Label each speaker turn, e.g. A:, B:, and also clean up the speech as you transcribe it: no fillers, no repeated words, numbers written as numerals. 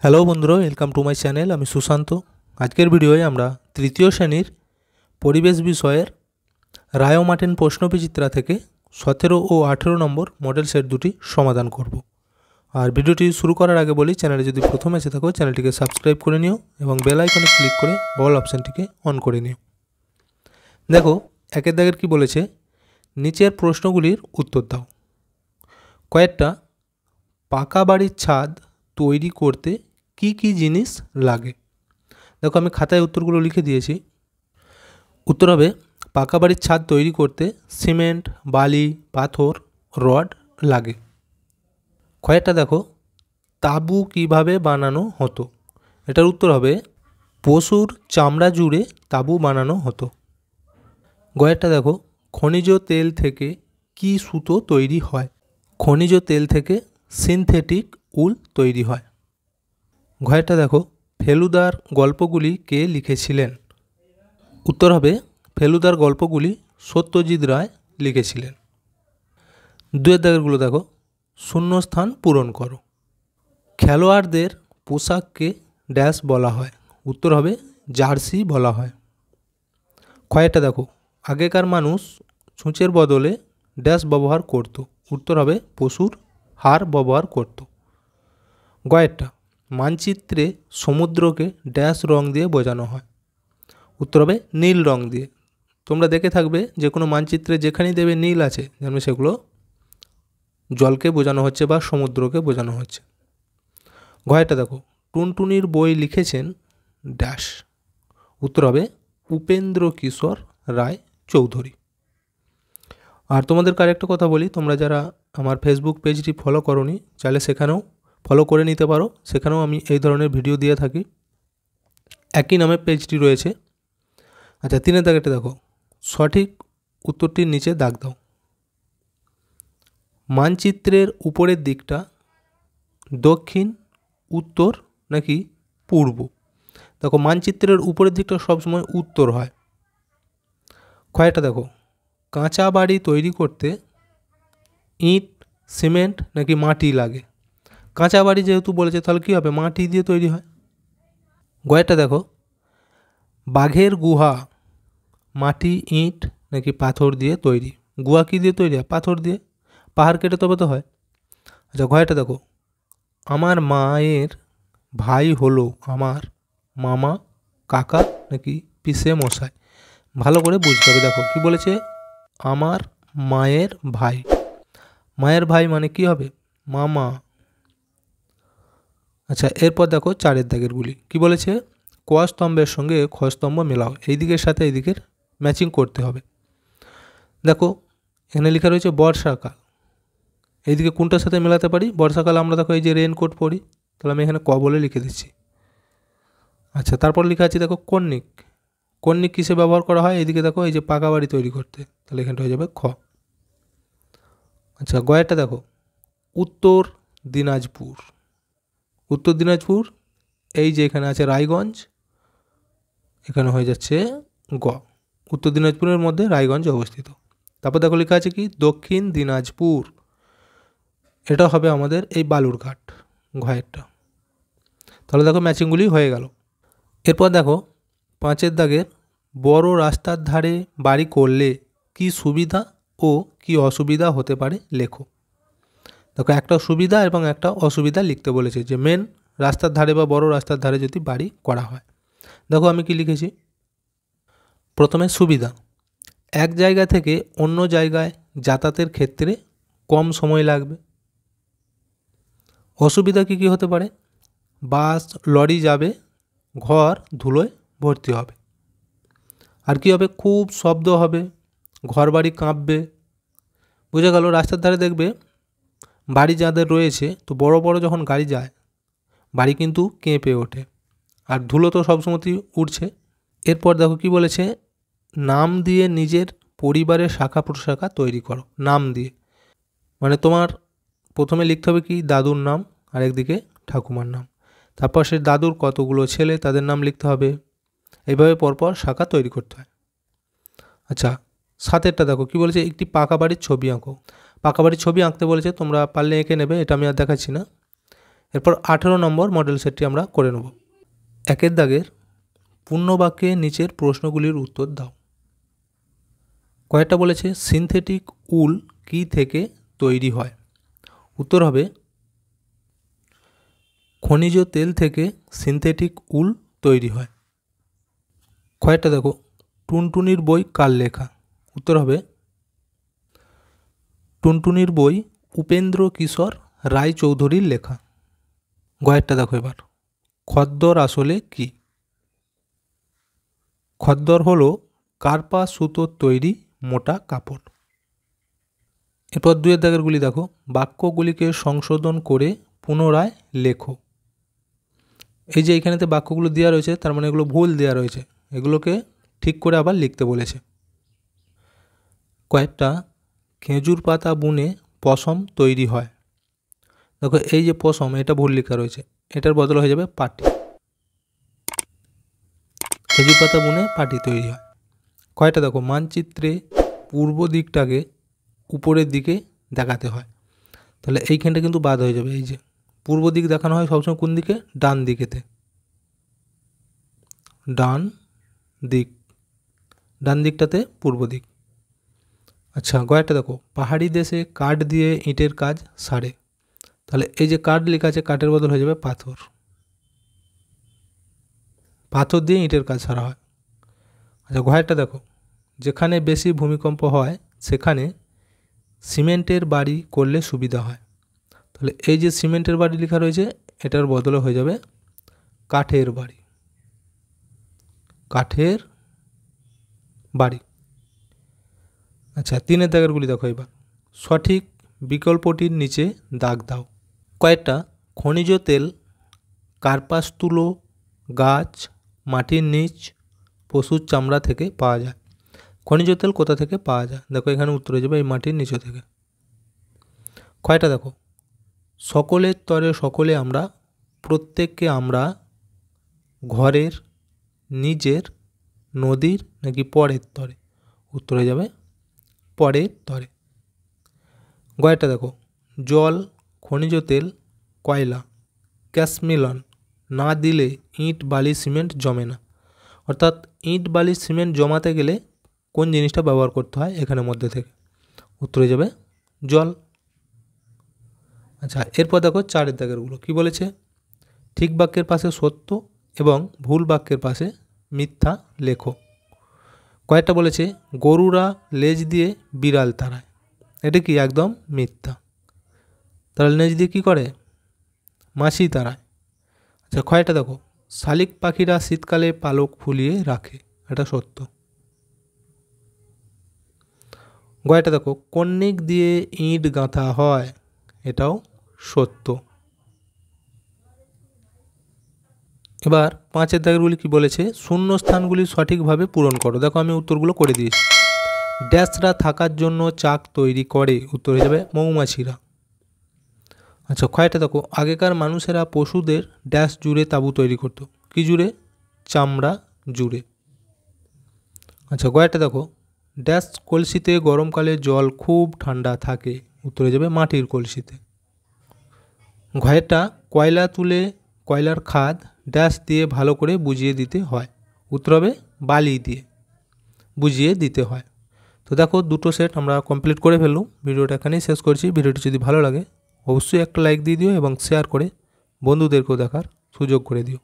A: Hello বন্ধুরা, welcome to my channel. আমি সুশান্ত। আজকের ভিডিওয়ে আমরা তৃতীয় শ্রেণীর পরিবেশ বিষয়ের রায় ও মার্টিন প্রশ্নবিচিত্রা থেকে 17 ও 18 নম্বর মডেল সেট দুটি সমাধান করব। আর ভিডিওটি শুরু করার আগে বলি, চ্যানেলে যদি প্রথম এসে থাকো চ্যানেলটিকে সাবস্ক্রাইব করে নিও এবং বেল আইকনে ক্লিক করে অল অপশানটিকে অন করে নিও। দেখো, একের দাগের কি বলেছে, নিচের প্রশ্নগুলির উত্তর দাও। কয়েকটা পাকা বাড়ির ছাদ তৈরি করতে কি কি জিনিস লাগে। দেখো, আমি খাতায় উত্তরগুলো লিখে দিয়েছি। উত্তর হবে, পাকা বাড়ির ছাদ তৈরি করতে সিমেন্ট, বালি, পাথর, রড লাগে। কয়েকটা দেখো, তাঁবু কিভাবে বানানো হতো। এটার উত্তর হবে, পশুর চামড়া জুড়ে তাঁবু বানানো হতো। গয়েরটা দেখো, খনিজ তেল থেকে কি সুতো তৈরি হয়। খনিজ তেল থেকে সিনথেটিক উল তৈরি হয়। ঘয়েরটা দেখো, ফেলুদার গল্পগুলি কে লিখেছিলেন। উত্তর হবে, ফেলুদার গল্পগুলি সত্যজিৎ রায় লিখেছিলেন। দুয়ের দাগেরগুলো দেখো, শূন্যস্থান পূরণ করো। খেলোয়াড়দের পোশাককে ড্যাশ বলা হয়। উত্তর হবে, জার্সি বলা হয়। ক্ষয়েরটা দেখো, আগেকার মানুষ ছুঁচের বদলে ড্যাশ ব্যবহার করত। উত্তর হবে, পশুর হাড় ব্যবহার করত। গয়েরটা, মানচিত্রে সমুদ্রকে ড্যাশ রং দিয়ে বোঝানো হয়। উত্তর হবে, নীল রং দিয়ে। তোমরা দেখে থাকবে যে কোনো মানচিত্রে যেখানেই দেবে নীল আছে, যেমন সেগুলো জলকে বোঝানো হচ্ছে বা সমুদ্রকে বোঝানো হচ্ছে। ঘয়েরটা দেখো, টুনটুনির বই লিখেছেন ড্যাশ। উত্তর হবে, উপেন্দ্র কিশোর রায় চৌধুরী। আর তোমাদেরকে আরেকটা কথা বলি, তোমরা যারা আমার ফেসবুক পেজটি ফলো করোনি, চাইলে সেখানেও ফলো করে নিতে পারো। সেখানেও আমি এই ধরনের ভিডিও দিয়ে থাকি। একই নামে পেজটি রয়েছে। আচ্ছা, 3 দাগেরটা দেখো, সঠিক উত্তরটির নিচে দাগ দাও। মানচিত্রের উপরের দিকটা দক্ষিণ, উত্তর নাকি পূর্ব। দেখো, মানচিত্রের উপরের দিকটা সবসময় উত্তর হয়। ক্ষয়টা দেখো, কাঁচা বাড়ি তৈরি করতে ইট, সিমেন্ট নাকি মাটি লাগে। কাঁচা বাড়ি যেহেতু বলেছে, তাহলে কী হবে, মাটি দিয়ে তৈরি হয়। গয়েরটা দেখো, বাঘের গুহা মাটি, ইট নাকি পাথর দিয়ে তৈরি। গুহা কী দিয়ে তৈরি হয়? পাথর দিয়ে। পাহাড় কেটে তবে তো হয়। আচ্ছা, ঘয়টা দেখো, আমার মায়ের ভাই হলো আমার মামা, কাকা নাকি পিসে মশাই। ভালো করে বুঝতে হবে। দেখো কি বলেছে, আমার মায়ের ভাই। মায়ের ভাই মানে কি হবে? মামা। আচ্ছা, এরপর দেখো 4 দাগেরগুলি কি বলেছে, ক স্তম্ভের সঙ্গে খ স্তম্ভ মেলাও। এই দিকের সাথে এই দিকের ম্যাচিং করতে হবে। দেখো, এখানে লেখা রয়েছে বর্ষাকাল। এইদিকে কোনটার সাথে মেলাতে পারি? বর্ষাকাল আমরা দেখো এই যে রেনকোট পরি, তাহলে আমি এখানে ক বলে লিখে দিচ্ছি। আচ্ছা, তারপর লেখা আছে দেখো কন্যিক। কন্যিক কিসে ব্যবহার করা হয়? এইদিকে দেখো, এই যে পাকা বাড়ি তৈরি করতে, তাহলে এখানটা হয়ে যাবে খ। আচ্ছা, গয়েরটা দেখো, উত্তর দিনাজপুর। উত্তর দিনাজপুর, এই যে এখানে আছে রায়গঞ্জ, এখানে হয়ে যাচ্ছে গ। উত্তর দিনাজপুরের মধ্যে রায়গঞ্জ অবস্থিত। তারপর দেখো লেখা আছে কি, দক্ষিণ দিনাজপুর। এটা হবে আমাদের এই বালুরঘাট, ঘয়েরটা। তাহলে দেখো ম্যাচিংগুলি হয়ে গেল। এরপর দেখো 5 দাগের, বড় রাস্তার ধারে বাড়ি করলে কি সুবিধা ও কি অসুবিধা হতে পারে লেখো। দেখো, একটা সুবিধা এবং একটা অসুবিধা লিখতে বলেছে, যে মেন রাস্তার ধারে বা বড় রাস্তার ধারে যদি বাড়ি করা হয়। দেখো আমি কি লিখেছি। প্রথমে সুবিধা, এক জায়গা থেকে অন্য জায়গায় যাতায়াতের ক্ষেত্রে কম সময় লাগবে। অসুবিধা কি কি হতে পারে? বাস, লরি যাবে, ঘর ধুলোয় ভর্তি হবে। আর কি হবে? খুব শব্দ হবে, ঘর বাড়ি কাঁপবে। বুঝে গেল? রাস্তার ধারে দেখবে বাড়ি যাদের রয়েছে, তো বড় বড় যখন গাড়ি যায়, বাড়ি কিন্তু কেঁপে ওঠে, আর ধুলো তো সবসময়ই উঠছে। এরপর দেখো কি বলেছে, নাম দিয়ে নিজের পরিবারের শাখা প্রশাখা তৈরি করো। নাম দিয়ে মানে তোমার প্রথমে লিখতে হবে কি, দাদুর নাম, আর একদিকে ঠাকুমার নাম। তারপর সে দাদুর কতগুলো ছেলে, তাদের নাম লিখতে হবে। এইভাবে পরপর শাখা তৈরি করতে হয়। আচ্ছা, 7 দেখো কি বলেছে, একটি পাকা বাড়ির ছবি আঁকো। পাকা বাড়ির ছবি আঁকতে বলেছে, তোমরা পারলে এঁকে নেবে, এটা আমি আর দেখাচ্ছি না। এরপর 18 নম্বর মডেল সেটটি আমরা করে নেব। 1 দাগের পূর্ণ বাক্যে নিচের প্রশ্নগুলির উত্তর দাও। কয়েকটা বলেছে সিনথেটিক উল কি থেকে তৈরি হয়? উত্তর হবে খনিজ তেল থেকে সিনথেটিক উল তৈরি হয়। কয়েকটা দেখো টুনটুনির বই কার লেখা? উত্তর হবে টুনটুনির বই উপেন্দ্র কিশোর রায়চৌধুরীর লেখা। কয়েকটা দেখো এবার খদ্দর আসলে কি? খদ্দর হলো কার্পা সুতোর তৈরি মোটা কাপড়। এরপর 2 দাগেরগুলি দেখো বাক্যগুলিকে সংশোধন করে পুনরায় লেখো। এই যে এইখানেতে বাক্যগুলো দেওয়া রয়েছে তার মানে এগুলো ভুল দেওয়া রয়েছে, এগুলোকে ঠিক করে আবার লিখতে বলেছে। কয়েকটা খেজুর পাতা বুনে পশম তৈরি হয়। দেখো এই যে পশম এটা ভুল লেখা রয়েছে, এটার বদল হয়ে যাবে পাটি। খেজুর পাতা বুনে পাটি তৈরি হয়। কয়টা দেখো মানচিত্রে পূর্ব দিকটাকে উপরের দিকে দেখাতে হয়, তাহলে এইখানটা কিন্তু বাদ হয়ে যাবে। এই যে পূর্ব দিক দেখানো হয় সবসময় কোন দিকে? ডান দিকেতে, ডান দিক, ডান দিকটাতে পূর্ব দিক। আচ্ছা কয়েকটা দেখো পাহাড়ি দেশে কাঠ দিয়ে ইটের কাজ সারে, তাহলে এই যে কাঠ লেখা আছে কাঠের বদল হয়ে যাবে পাথর, পাথর দিয়ে ইটের কাজ সারা হয়। আচ্ছা ঘয়েরটা দেখো যেখানে বেশি ভূমিকম্প হয় সেখানে সিমেন্টের বাড়ি করলে সুবিধা হয়, তাহলে এই যে সিমেন্টের বাড়ি লেখা রয়েছে এটার বদলে হয়ে যাবে কাঠের বাড়ি, কাঠের বাড়ি। আচ্ছা 3 দাগেরগুলি দেখো এবার সঠিক বিকল্পটির নিচে দাগ দাও। কয়েকটা খনিজ তেল কার্পাস তুলো, গাছ, মাটির নিচ, পশুর চামড়া থেকে পাওয়া যায়। খনিজ তেল কোথা থেকে পাওয়া যায়? দেখো এখানে উত্তর হয়ে যাবে এই মাটির নিচ থেকে। কয়টা দেখো সকলের তরে সকলে আমরা, প্রত্যেককে আমরা, ঘরের, নিজের, নদীর নাকি পরের তরে? উত্তর হয়ে যাবে পরের তরে। গয়টা দেখো জল, খনিজ তেল, কয়লা, গ্যাস মিলন না দিলে ইট বালি সিমেন্ট জমে না, অর্থাৎ ইট বালি সিমেন্ট জমাতে গেলে কোন জিনিসটা ব্যবহার করতে হয় এখানের মধ্যে থেকে? উত্তর হয়ে যাবে জল। আচ্ছা এরপর দেখো 4 দাগেরগুলো কি বলেছে? ঠিক বাক্যের পাশে সত্য এবং ভুল বাক্যের পাশে মিথ্যা লেখো। কয়েকটা বলেছে গরুরা লেজ দিয়ে বিড়াল তাড়ায়, এটা কি? একদম মিথ্যা। তাহলে লেজ দিয়ে কী করে? মাছি তাড়ায়। আচ্ছা কয়েকটা দেখো শালিক পাখিরা শীতকালে পালক ফুলিয়ে রাখে, এটা সত্য। গয়টা দেখো কন্যিক দিয়ে ইট গাঁথা হয়, এটাও সত্য। এবার 5 দাগেরগুলি কি বলেছে? শূন্য স্থানগুলি সঠিকভাবে পূরণ করো। দেখো আমি উত্তরগুলো করে দিয়েছি। ড্যাশরা থাকার জন্য চাক তৈরি করে, উত্তর হয়ে যাবে মৌমাছিরা। আচ্ছা কয়টা দেখো আগেকার মানুষেরা পশুদের ড্যাশ জুড়ে তাঁবু তৈরি করতো, কি জুড়ে? চামড়া জুড়ে। আচ্ছা কয়টা দেখো ড্যাশ কলসিতে গরমকালে জল খুব ঠান্ডা থাকে, উত্তর হয়ে যাবে মাটির কলসিতে। ঘয়েরটা কয়লা তুলে কয়লার খাদ ড্যাশ দিয়ে ভালো করে বুঝিয়ে দিতে হয়, উত্তর হবে বালি দিয়ে বুঝিয়ে দিতে হয়। তো দেখো দুটো সেট আমরা কমপ্লিট করে ফেললাম। ভিডিওটা এখানেই শেষ করছি। ভিডিওটি যদি ভালো লাগে অবশ্যই একটা লাইক দিয়ে দিও এবং শেয়ার করে বন্ধুদেরকেও দেখার সুযোগ করে দিও।